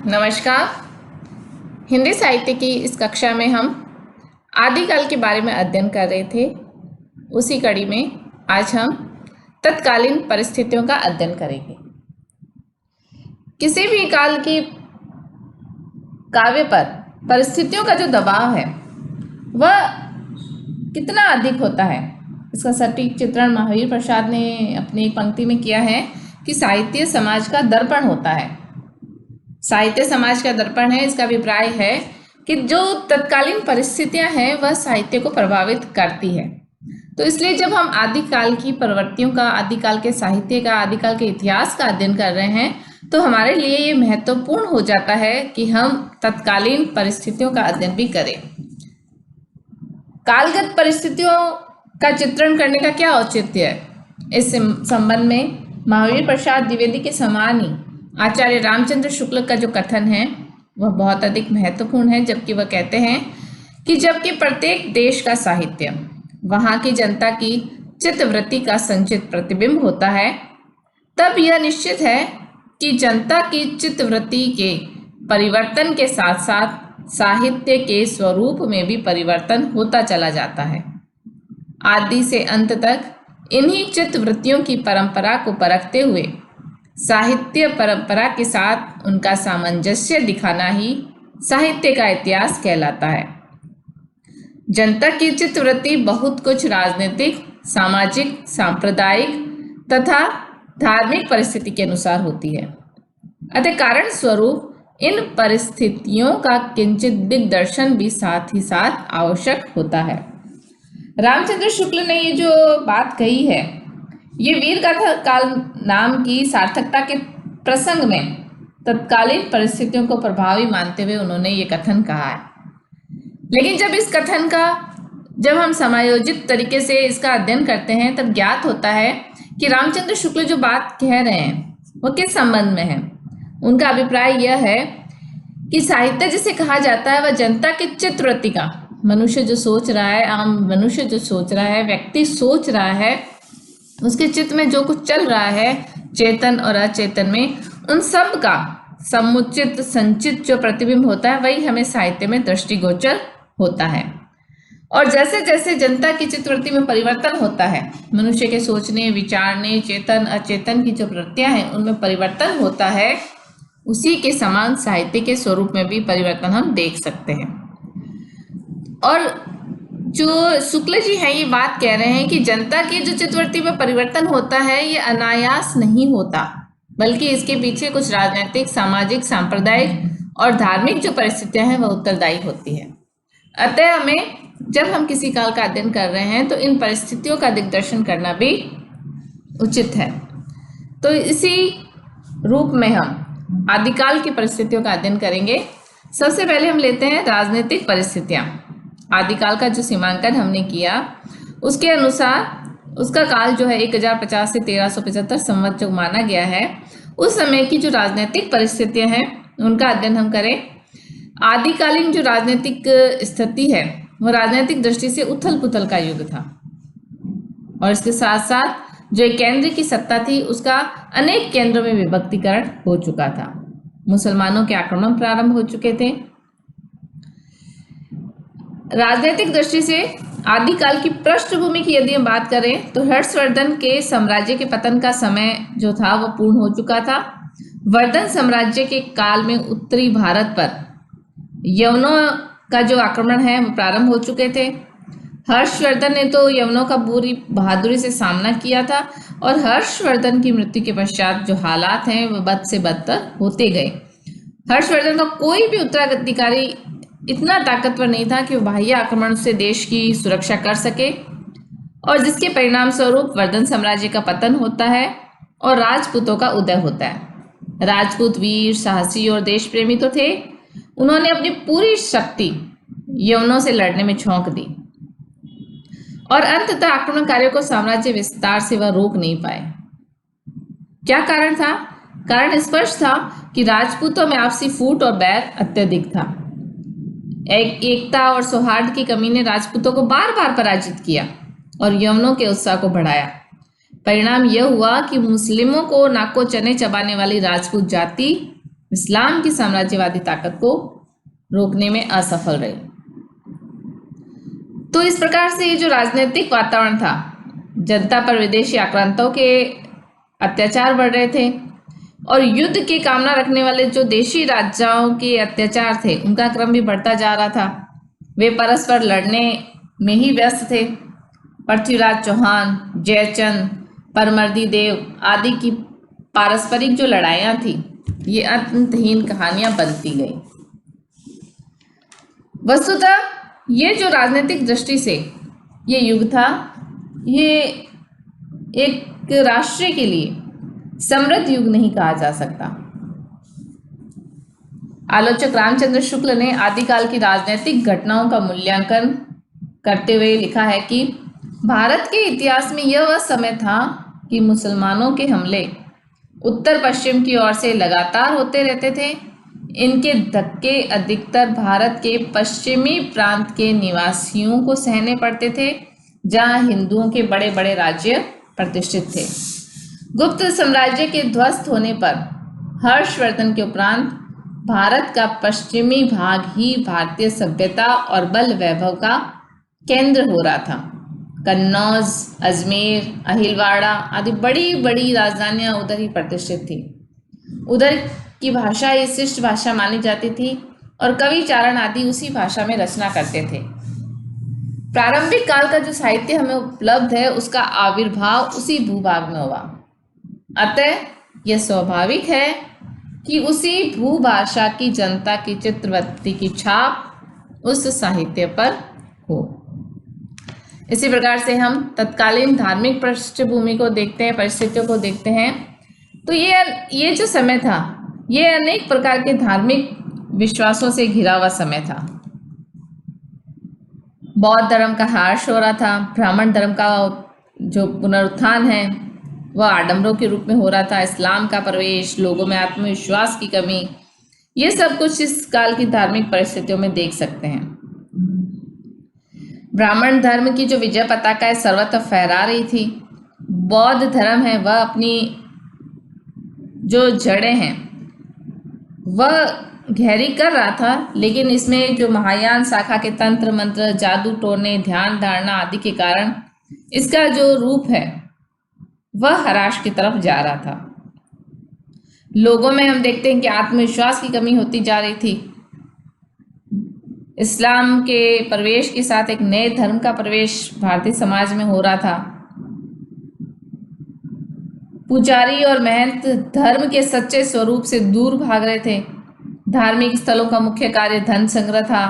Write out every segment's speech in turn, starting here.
नमस्कार। हिंदी साहित्य की इस कक्षा में हम आदिकाल के बारे में अध्ययन कर रहे थे। उसी कड़ी में आज हम तत्कालीन परिस्थितियों का अध्ययन करेंगे। किसी भी काल की काव्य पर परिस्थितियों का जो दबाव है वह कितना अधिक होता है, इसका सटीक चित्रण महावीर प्रसाद ने अपनी एक पंक्ति में किया है कि साहित्य समाज का दर्पण होता है। साहित्य समाज का दर्पण है। इसका अभिप्राय है कि जो तत्कालीन परिस्थितियां हैं वह साहित्य को प्रभावित करती है। तो इसलिए जब हम आदिकाल की प्रवृत्तियों का, आदिकाल के साहित्य का, आदिकाल के इतिहास का अध्ययन कर रहे हैं तो हमारे लिए ये महत्वपूर्ण हो जाता है कि हम तत्कालीन परिस्थितियों का अध्ययन भी करें। कालगत परिस्थितियों का चित्रण करने का क्या औचित्य है, इस संबंध में महावीर प्रसाद द्विवेदी के समान ही आचार्य रामचंद्र शुक्ल का जो कथन है वह बहुत अधिक महत्वपूर्ण है। जबकि वह कहते हैं कि जबकि प्रत्येक देश का साहित्य वहाँ की जनता की चित्तवृत्ति का संचित प्रतिबिंब होता है, तब यह निश्चित है कि जनता की चित्तवृत्ति के परिवर्तन के साथ साथ साहित्य के स्वरूप में भी परिवर्तन होता चला जाता है। आदि से अंत तक इन्हीं चित्तवृत्तियों की परंपरा को परखते हुए साहित्य परंपरा के साथ उनका सामंजस्य दिखाना ही साहित्य का इतिहास कहलाता है। जनता की चित्तवृत्ति बहुत कुछ राजनीतिक, सामाजिक, सांप्रदायिक तथा धार्मिक परिस्थिति के अनुसार होती है। अतः कारण स्वरूप इन परिस्थितियों का किंचित दिग्दर्शन भी साथ ही साथ आवश्यक होता है। रामचंद्र शुक्ल ने ये जो बात कही है, ये वीर गाथा काल नाम की सार्थकता के प्रसंग में तत्कालीन परिस्थितियों को प्रभावी मानते हुए उन्होंने ये कथन कहा है। लेकिन जब हम समायोजित तरीके से इसका अध्ययन करते हैं तब ज्ञात होता है कि रामचंद्र शुक्ल जो बात कह रहे हैं वो किस संबंध में है। उनका अभिप्राय यह है कि साहित्य जिसे कहा जाता है वह जनता की चित्तवृत्ति का, मनुष्य जो सोच रहा है, आम मनुष्य जो सोच रहा है, व्यक्ति सोच रहा है, उसके चित्त में जो कुछ चल रहा है चेतन और अचेतन में, उन सब का समुचित संचित जो प्रतिबिंब होता है वही हमें साहित्य में दृष्टिगोचर होता है। और जैसे जैसे जनता की चित्तवृत्ति में परिवर्तन होता है, मनुष्य के सोचने, विचारने, चेतन अचेतन की जो वृत्तियां हैं उनमें परिवर्तन होता है, उसी के समान साहित्य के स्वरूप में भी परिवर्तन हम देख सकते हैं। और जो शुक्ल जी हैं ये बात कह रहे हैं कि जनता की जो चित्तवृत्ति में परिवर्तन होता है ये अनायास नहीं होता, बल्कि इसके पीछे कुछ राजनीतिक, सामाजिक, सांप्रदायिक और धार्मिक जो परिस्थितियां हैं वह उत्तरदायी होती है। अतः हमें जब हम किसी काल का अध्ययन कर रहे हैं तो इन परिस्थितियों का दिग्दर्शन करना भी उचित है। तो इसी रूप में हम आदिकाल की परिस्थितियों का अध्ययन करेंगे। सबसे पहले हम लेते हैं राजनीतिक परिस्थितियां। आदिकाल का जो सीमांकन हमने किया उसके अनुसार उसका काल जो है 1050 से 1375 संवत जो माना गया है, उस समय की जो राजनीतिक परिस्थितियां हैं उनका अध्ययन हम करें। आदिकालीन जो राजनीतिक स्थिति है वो राजनीतिक दृष्टि से उथल पुथल का युग था और इसके साथ साथ जो एक केंद्र की सत्ता थी उसका अनेक केंद्रों में विभक्तिकरण हो चुका था। मुसलमानों के आक्रमण प्रारंभ हो चुके थे। राजनीतिक दृष्टि से आदिकाल की पृष्ठभूमि की यदि हम बात करें तो हर्षवर्धन के साम्राज्य के पतन का समय जो था वह पूर्ण हो चुका था। वर्धन साम्राज्य के काल में उत्तरी भारत पर यवनों का जो आक्रमण है वो प्रारंभ हो चुके थे। हर्षवर्धन ने तो यवनों का पूरी बहादुरी से सामना किया था और हर्षवर्धन की मृत्यु के पश्चात जो हालात हैं वह बद से बदतर होते गए। हर्षवर्धन का कोई भी उत्तराधिकारी इतना ताकतवर नहीं था कि वह बाह्य आक्रमण से देश की सुरक्षा कर सके और जिसके परिणाम स्वरूप वर्धन साम्राज्य का पतन होता है और राजपूतों का उदय होता है। राजपूत वीर, साहसी और देश प्रेमी तो थे, उन्होंने अपनी पूरी शक्ति यवनों से लड़ने में झोंक दी और अंततः आक्रमणकारियों को साम्राज्य विस्तार से वह रोक नहीं पाए। क्या कारण था? कारण स्पष्ट था कि राजपूतों में आपसी फूट और बैर अत्यधिक था। एकता और सौहार्द की कमी ने राजपूतों को बार बार पराजित किया और यवनों के उत्साह को बढ़ाया। परिणाम यह हुआ कि मुस्लिमों को नाको चने चबाने वाली राजपूत जाति इस्लाम की साम्राज्यवादी ताकत को रोकने में असफल रही। तो इस प्रकार से ये जो राजनीतिक वातावरण था, जनता पर विदेशी आक्रांताओं के अत्याचार बढ़ रहे थे और युद्ध की कामना रखने वाले जो देशी राजाओं के अत्याचार थे उनका क्रम भी बढ़ता जा रहा था। वे परस्पर लड़ने में ही व्यस्त थे। पृथ्वीराज चौहान, जयचंद, परमर्दी देव आदि की पारस्परिक जो लड़ाइयाँ थी ये अंतहीन कहानियां बनती गई। वस्तुतः ये जो राजनीतिक दृष्टि से ये युग था, ये एक राष्ट्र के लिए समृद्ध युग नहीं कहा जा सकता। आलोचक रामचंद्र शुक्ल ने आदिकाल की राजनीतिक घटनाओं का मूल्यांकन करते हुए लिखा है कि भारत के इतिहास में यह वह समय था कि मुसलमानों के हमले उत्तर पश्चिम की ओर से लगातार होते रहते थे। इनके धक्के अधिकतर भारत के पश्चिमी प्रांत के निवासियों को सहने पड़ते थे, जहां हिंदुओं के बड़े बड़े राज्य प्रतिष्ठित थे। गुप्त साम्राज्य के ध्वस्त होने पर हर्षवर्धन के उपरांत भारत का पश्चिमी भाग ही भारतीय सभ्यता और बल वैभव का केंद्र हो रहा था। कन्नौज, अजमेर, अहिलवाड़ा आदि बड़ी बड़ी राजधानियां उधर ही प्रतिष्ठित थी। उधर की भाषा ये शिष्ट भाषा मानी जाती थी और कवि चारण आदि उसी भाषा में रचना करते थे। प्रारंभिक काल का जो साहित्य हमें उपलब्ध है उसका आविर्भाव उसी भूभाग में हुआ। अतः यह स्वाभाविक है कि उसी भूभाषा की जनता की चित्रवृत्ति की छाप उस साहित्य पर हो। इसी प्रकार से हम तत्कालीन धार्मिक पृष्ठभूमि को देखते हैं, परिस्थितियों को देखते हैं। तो ये जो समय था ये अनेक प्रकार के धार्मिक विश्वासों से घिरा हुआ समय था। बौद्ध धर्म का ह्रास हो रहा था, ब्राह्मण धर्म का जो पुनरुत्थान है वह आडंबरों के रूप में हो रहा था, इस्लाम का प्रवेश, लोगों में आत्मविश्वास की कमी, ये सब कुछ इस काल की धार्मिक परिस्थितियों में देख सकते हैं। ब्राह्मण धर्म की जो विजय पताका है सर्वत्र फहरा रही थी। बौद्ध धर्म है वह अपनी जो जड़ें हैं वह गहरी कर रहा था, लेकिन इसमें जो महायान शाखा के तंत्र मंत्र, जादू टोने, ध्यान धारणा आदि के कारण इसका जो रूप है वह ह्रास की तरफ जा रहा था। लोगों में हम देखते हैं कि आत्मविश्वास की कमी होती जा रही थी। इस्लाम के प्रवेश के साथ एक नए धर्म का प्रवेश भारतीय समाज में हो रहा था। पुजारी और महंत धर्म के सच्चे स्वरूप से दूर भाग रहे थे। धार्मिक स्थलों का मुख्य कार्य धन संग्रह था,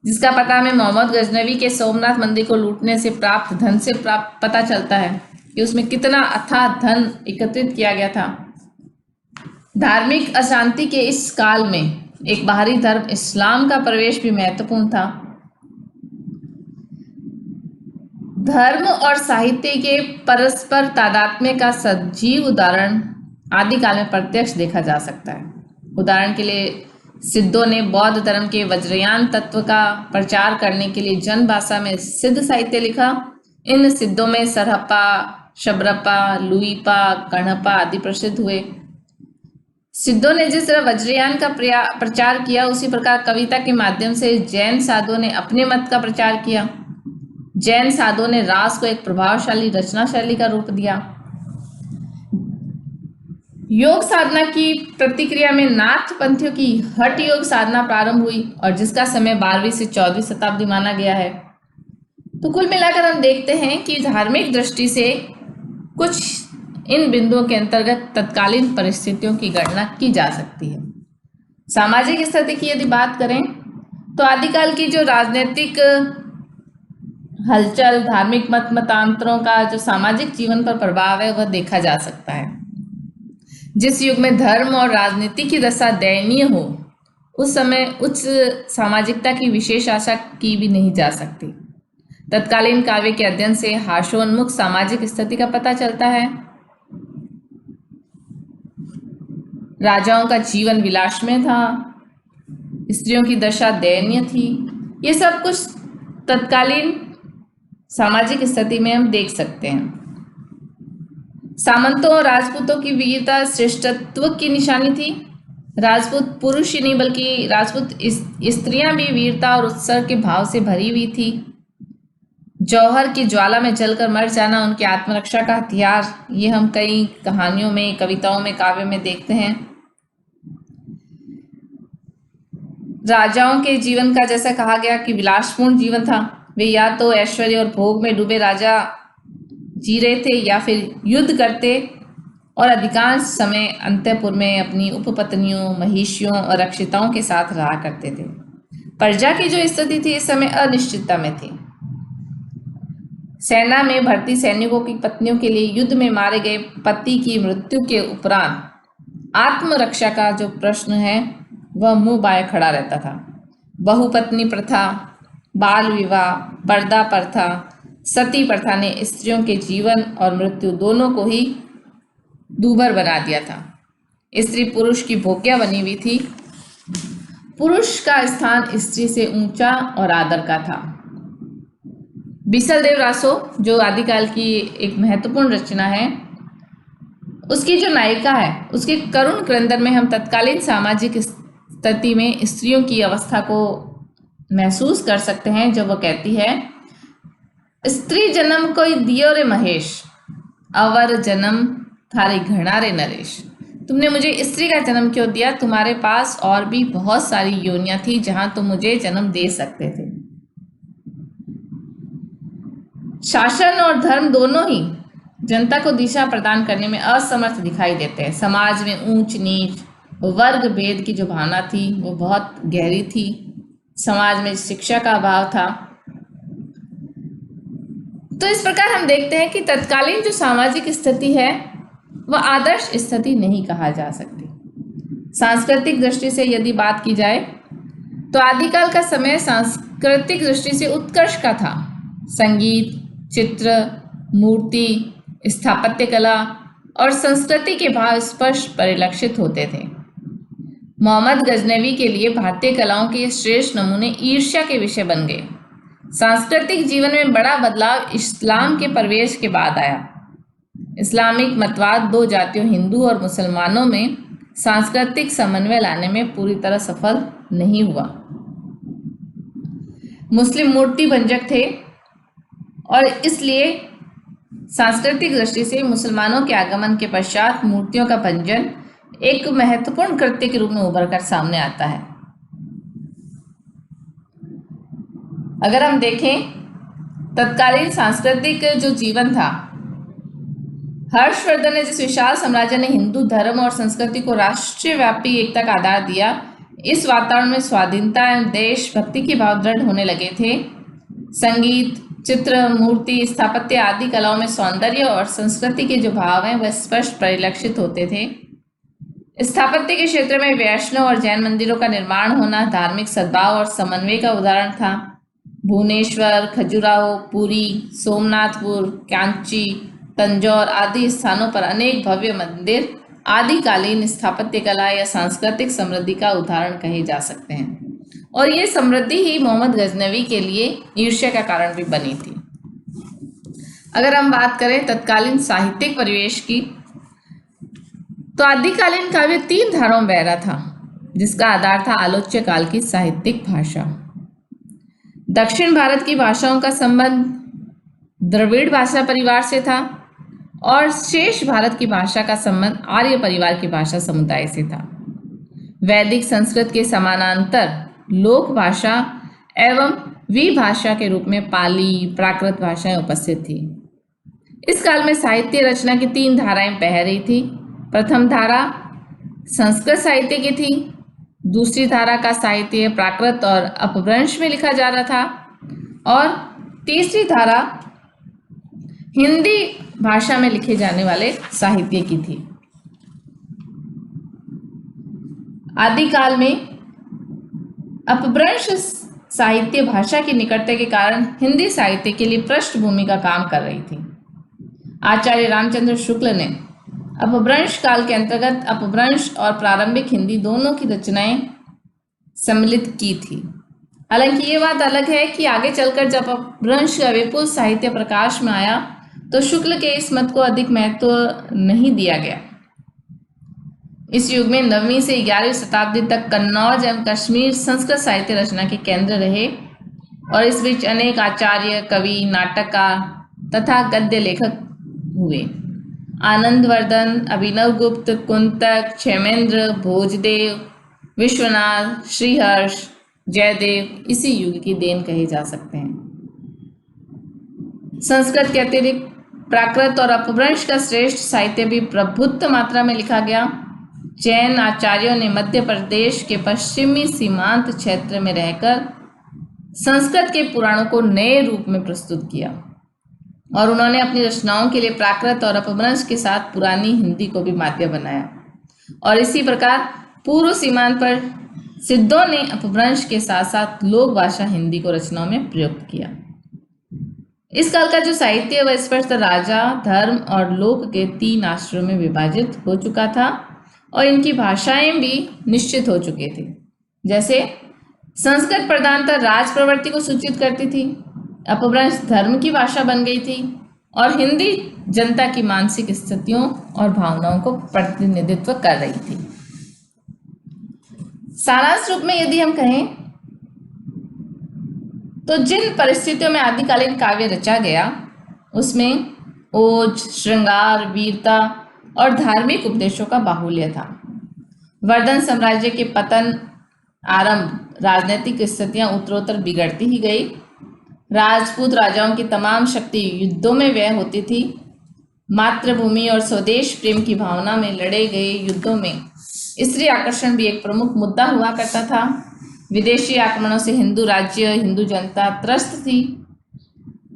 जिसका पता हमें मोहम्मद गजनवी के सोमनाथ मंदिर को लूटने से प्राप्त धन से पता चलता है कि उसमें कितना अथाह धन एकत्रित किया गया था। धार्मिक अशांति के इस काल में एक बाहरी धर्म इस्लाम का प्रवेश भी महत्वपूर्ण था। धर्म और साहित्य के परस्पर तादात्म्य का सजीव उदाहरण आदिकाल में प्रत्यक्ष देखा जा सकता है। उदाहरण के लिए सिद्धों ने बौद्ध धर्म के वज्रयान तत्व का प्रचार करने के लिए जन भाषा में सिद्ध साहित्य लिखा। इन सिद्धों में सरहप्पा, शबरप्पा, लुईपा, कणप्पा आदि प्रसिद्ध हुए। सिद्धों ने जिस तरह वज्रयान का प्रचार किया, उसी प्रकार कविता के माध्यम से जैन साधुओं ने अपने मत का प्रचार किया। जैन साधुओं ने रास को एक प्रभावशाली रचना शैली का रूप दिया। योग साधना की प्रतिक्रिया में नाथ पंथियों की हठ योग साधना प्रारंभ हुई और जिसका समय 12वीं से 14वीं शताब्दी माना गया है। तो कुल मिलाकर हम देखते हैं कि धार्मिक दृष्टि से कुछ इन बिंदुओं के अंतर्गत तत्कालीन परिस्थितियों की गणना की जा सकती है। सामाजिक स्थिति की यदि बात करें तो आदिकाल की जो राजनीतिक हलचल, धार्मिक मत मतांतरों का जो सामाजिक जीवन पर प्रभाव है वह देखा जा सकता है। जिस युग में धर्म और राजनीति की दशा दयनीय हो, उस समय उच्च सामाजिकता की विशेष आशा की भी नहीं जा सकती। तत्कालीन काव्य के अध्ययन से हास्योन्मुख सामाजिक स्थिति का पता चलता है। राजाओं का जीवन विलास में था, स्त्रियों की दशा दयनीय थी। ये सब कुछ तत्कालीन सामाजिक स्थिति में हम देख सकते हैं। सामंतों और राजपूतों की वीरता श्रेष्ठत्व की निशानी थी। राजपूत पुरुष ही नहीं बल्कि राजपूत स्त्रियां भी वीरता और उत्सव के भाव से भरी हुई थी। जौहर की ज्वाला में जलकर मर जाना उनकी आत्मरक्षा का हथियार, ये हम कई कहानियों में, कविताओं में, काव्य में देखते हैं। राजाओं के जीवन का जैसा कहा गया कि विलासपूर्ण जीवन था, वे या तो ऐश्वर्य और भोग में डूबे राजा जी रहे थे या फिर युद्ध करते और अधिकांश समय अंतःपुर में अपनी उपपत्नियों, महिषियों और रक्षिताओं के साथ रहा करते थे। प्रजा की जो स्थिति थी इस समय अनिश्चितता में थी। सेना में भर्ती सैनिकों की पत्नियों के लिए युद्ध में मारे गए पति की मृत्यु के उपरांत आत्मरक्षा का जो प्रश्न है वह मुंह बाये खड़ा रहता था। बहुपत्नी प्रथा, बाल विवाह, पर्दा प्रथा, सती प्रथा ने स्त्रियों के जीवन और मृत्यु दोनों को ही दूभर बना दिया था। स्त्री पुरुष की भोग्या बनी हुई थी। पुरुष का स्थान स्त्री से ऊंचा और आदर का था। बिसल देव रासो जो आदिकाल की एक महत्वपूर्ण रचना है, उसकी जो नायिका है उसके करुण क्रंदन में हम तत्कालीन सामाजिक स्थिति में स्त्रियों की अवस्था को महसूस कर सकते हैं, जब वह कहती है, स्त्री जन्म कोई दियो रे महेश, अवर जन्म थारे घृणा रे नरेश। तुमने मुझे स्त्री का जन्म क्यों दिया? तुम्हारे पास और भी बहुत सारी योनियां थी जहां तुम मुझे जन्म दे सकते थे। शासन और धर्म दोनों ही जनता को दिशा प्रदान करने में असमर्थ दिखाई देते हैं। समाज में ऊंच नीच, वर्ग भेद की जो भावना थी वो बहुत गहरी थी। समाज में शिक्षा का अभाव था। तो इस प्रकार हम देखते हैं कि तत्कालीन जो सामाजिक स्थिति है वह आदर्श स्थिति नहीं कहा जा सकती। सांस्कृतिक दृष्टि से यदि बात की जाए तो आदिकाल का समय सांस्कृतिक दृष्टि से उत्कर्ष का था। संगीत, चित्र, मूर्ति, स्थापत्य कला और संस्कृति के भाव स्पष्ट परिलक्षित होते थे। मोहम्मद गजनवी के लिए भारतीय कलाओं के श्रेष्ठ नमूने ईर्ष्या के विषय बन गए। सांस्कृतिक जीवन में बड़ा बदलाव इस्लाम के प्रवेश के बाद आया। इस्लामिक मतवाद दो जातियों हिंदू और मुसलमानों में सांस्कृतिक समन्वय लाने में पूरी तरह सफल नहीं हुआ। मुस्लिम मूर्ति भंजक थे और इसलिए सांस्कृतिक दृष्टि से मुसलमानों के आगमन के पश्चात मूर्तियों का भंजन एक महत्वपूर्ण कृत्य के रूप में उभर कर सामने आता है। अगर हम देखें तत्कालीन सांस्कृतिक जो जीवन था, हर्षवर्धन ने जिस विशाल साम्राज्य ने हिंदू धर्म और संस्कृति को राष्ट्रीय व्यापी एकता का आधार दिया, इस वातावरण में स्वाधीनता एवं देशभक्ति के भाव दृढ़ होने लगे थे। संगीत, चित्र, मूर्ति, स्थापत्य आदि कलाओं में सौंदर्य और संस्कृति के जो भाव हैं वह स्पष्ट परिलक्षित होते थे। स्थापत्य के क्षेत्र में वैष्णव और जैन मंदिरों का निर्माण होना धार्मिक सद्भाव और समन्वय का उदाहरण था। भुवनेश्वर, खजुराहो, पुरी, सोमनाथपुर, कांची, तंजौर आदि स्थानों पर अनेक भव्य मंदिर आदिकालीन स्थापत्य कला या सांस्कृतिक समृद्धि का उदाहरण कहे जा सकते हैं, और ये समृद्धि ही मोहम्मद गजनवी के लिए ईर्ष्या का कारण भी बनी थी। अगर हम बात करें तत्कालीन साहित्यिक परिवेश की, तो आदिकालीन काव्य तीन धाराओं में बह रहा था, जिसका आधार था आलोच्य काल की साहित्यिक भाषा। दक्षिण भारत की भाषाओं का संबंध द्रविड़ भाषा परिवार से था और शेष भारत की भाषा का संबंध आर्य परिवार की भाषा समुदाय से था। वैदिक संस्कृत के समानांतर लोक भाषा एवं विभाषा के रूप में पाली, प्राकृत भाषाएं उपस्थित थी। इस काल में साहित्य रचना की तीन धाराएं बह रही थी। प्रथम धारा संस्कृत साहित्य की थी, दूसरी धारा का साहित्य प्राकृत और अपभ्रंश में लिखा जा रहा था, और तीसरी धारा हिंदी भाषा में लिखे जाने वाले साहित्य की थी। आदिकाल में अपभ्रंश साहित्य भाषा की निकटता के कारण हिंदी साहित्य के लिए पृष्ठभूमि का काम कर रही थी। आचार्य रामचंद्र शुक्ल ने अपभ्रंश काल के अंतर्गत अपभ्रंश और प्रारंभिक हिंदी दोनों की रचनाएं सम्मिलित की थी। हालांकि ये बात अलग है कि आगे चलकर जब अपभ्रंश का विपुल साहित्य प्रकाश में आया तो शुक्ल के इस मत को अधिक महत्व नहीं दिया गया। इस युग में 9वीं से 11वीं शताब्दी तक कन्नौज एवं कश्मीर संस्कृत साहित्य रचना के केंद्र रहे और इस बीच अनेक आचार्य, कवि, नाटककार तथा गद्य लेखक हुए। आनंदवर्धन, अभिनवगुप्त, कुंतक, क्षेमेंद्र, भोजदेव, विश्वनाथ, श्रीहर्ष, जयदेव इसी युग की देन कहे जा सकते हैं। संस्कृत के अतिरिक्त प्राकृत और अपभ्रंश का श्रेष्ठ साहित्य भी प्रभुत्व मात्रा में लिखा गया। जैन आचार्यों ने मध्य प्रदेश के पश्चिमी सीमांत क्षेत्र में रहकर संस्कृत के पुराणों को नए रूप में प्रस्तुत किया और उन्होंने अपनी रचनाओं के लिए प्राकृत और अपभ्रंश के साथ पुरानी हिंदी को भी माध्य बनाया। और इसी प्रकार पूर्व सीमांत पर सिद्धों ने अपभ्रंश के साथ साथ लोक भाषा हिंदी को रचनाओं में प्रयुक्त किया। इस काल का जो साहित्य वह स्पष्ट राजा, धर्म और लोक के 3 आश्रयों में विभाजित हो चुका था और इनकी भाषाएं भी निश्चित हो चुके थे। जैसे संस्कृत प्रधानतः राज प्रवृत्ति को सूचित करती थी, अपभ्रंश धर्म की भाषा बन गई थी और हिंदी जनता की मानसिक स्थितियों और भावनाओं को प्रतिनिधित्व कर रही थी। सारांश रूप में यदि हम कहें तो जिन परिस्थितियों में आदिकालीन काव्य रचा गया उसमें ओज, श्रृंगार, वीरता और धार्मिक उपदेशों का बाहुल्य था। वर्धन साम्राज्य के पतन आरंभ, राजनीतिक स्थितियां उत्तरोत्तर बिगड़ती ही गई। राजपूत राजाओं की तमाम शक्ति युद्धों में व्यय होती थी। मातृभूमि और स्वदेश प्रेम की भावना में लड़े गए युद्धों में स्त्री आकर्षण भी एक प्रमुख मुद्दा हुआ करता था। विदेशी आक्रमणों से हिंदू राज्य, हिंदू जनता त्रस्त थी।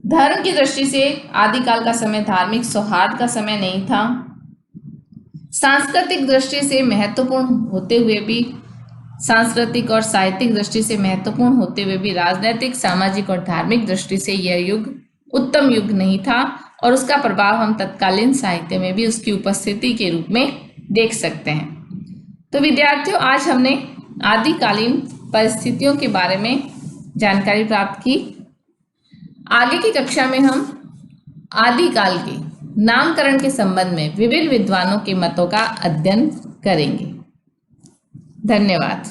धर्म की दृष्टि से आदिकाल का समय धार्मिक सौहार्द का समय नहीं था। सांस्कृतिक दृष्टि से महत्वपूर्ण होते हुए भी सांस्कृतिक और साहित्यिक दृष्टि से महत्वपूर्ण होते हुए भी राजनीतिक, सामाजिक और धार्मिक दृष्टि से यह युग उत्तम युग नहीं था और उसका प्रभाव हम तत्कालीन साहित्य में भी उसकी उपस्थिति के रूप में देख सकते हैं। तो विद्यार्थियों, आज हमने आदिकालीन परिस्थितियों के बारे में जानकारी प्राप्त की। आगे की कक्षा में हम आदिकाल के नामकरण के संबंध में विभिन्न विद्वानों के मतों का अध्ययन करेंगे। धन्यवाद।